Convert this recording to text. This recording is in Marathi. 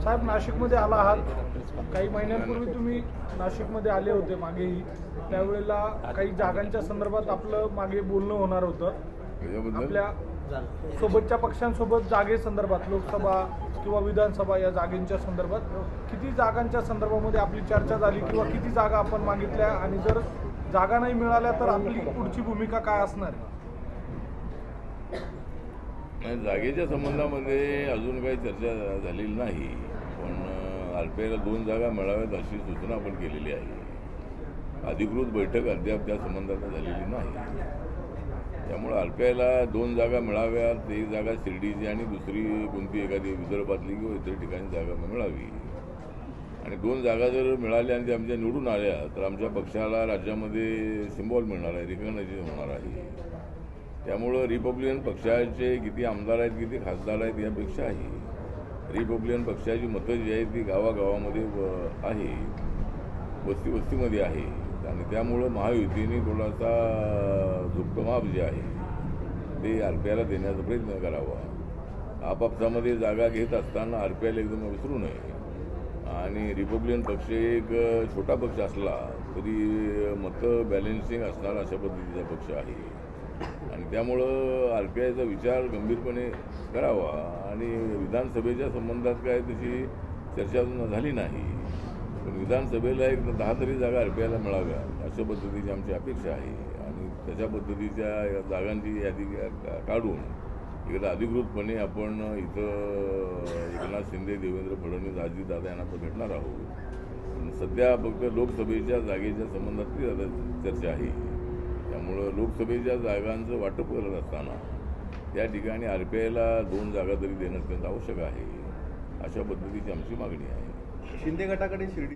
साहेब, नाशिकमध्ये आला आहात. काही महिन्यांपूर्वी तुम्ही नाशिकमध्ये आले होते मागेही. त्यावेळेला काही जागांच्या संदर्भात आपलं मागे बोलणं होणार होतं. आपल्या सोबतच्या पक्षांसोबत जागेसंदर्भात, लोकसभा किंवा विधानसभा या जागेंच्या संदर्भात किती जागांच्या संदर्भामध्ये आपली चर्चा झाली किंवा किती जागा आपण मागितल्या, आणि जर जागा नाही मिळाल्या तर आपली पुढची भूमिका काय असणार आहे? जागेच्या संबंधामध्ये अजून काही चर्चा झालेली नाही, पण RPIला 2 जागा मिळाव्यात अशी सूचना आपण केलेली आहे. अधिकृत बैठक अद्याप त्या संबंधात झालेली नाही. त्यामुळे RPIला 2 जागा मिळाव्यात. एक जागा शिर्डीची आणि दुसरी कोणती एखादी विदर्भातली किंवा इतर ठिकाणी जागा मिळावी. आणि 2 जागा जर मिळाल्या आणि त्या आमच्या निवडून आल्या तर आमच्या पक्षाला राज्यामध्ये सिम्बॉल मिळणार आहे, रिकग्नायझेशन होणार आहे. त्यामुळं रिपब्लिकन पक्षाचे किती आमदार आहेत, किती खासदार आहेत यापेक्षाही रिपब्लिकन पक्षाची मतं जी आहेत ती गावागावामध्ये आहे, वस्तीमध्ये आहे. आणि त्यामुळं महायुतीने थोडासा झुकतं जे आहे ते RPIला देण्याचा प्रयत्न करावा. आपापसामध्ये जागा घेत असताना RPIला एकदम विसरू नये. आणि रिपब्लिकन पक्ष एक छोटा पक्ष असला तरी मतं बॅलेन्सिंग असणारा अशा पद्धतीचा पक्ष आहे. आणि त्यामुळं RPIचा विचार गंभीरपणे करावा. आणि विधानसभेच्या संबंधात काय तशी चर्चा अजून झाली नाही, पण विधानसभेला एक 10 तरी जागा RPIला मिळाव्या अशा पद्धतीची आमची अपेक्षा आहे. आणि त्याच्या पद्धतीच्या जागांची यादी काढून इकडे अधिकृतपणे आपण इथं एकनाथ शिंदे, देवेंद्र फडणवीस, अजितदादा यांना तर भेटणार आहोत. सध्या फक्त लोकसभेच्या जागेच्या संबंधातली चर्चा आहे. त्यामुळं लोकसभेच्या जागांचं वाटप करत असताना त्या ठिकाणी RPIला 2 जागा तरी देणं अत्यंत आवश्यक आहे, अशा पद्धतीची आमची मागणी आहे. शिंदे गटाकडे शिर्डी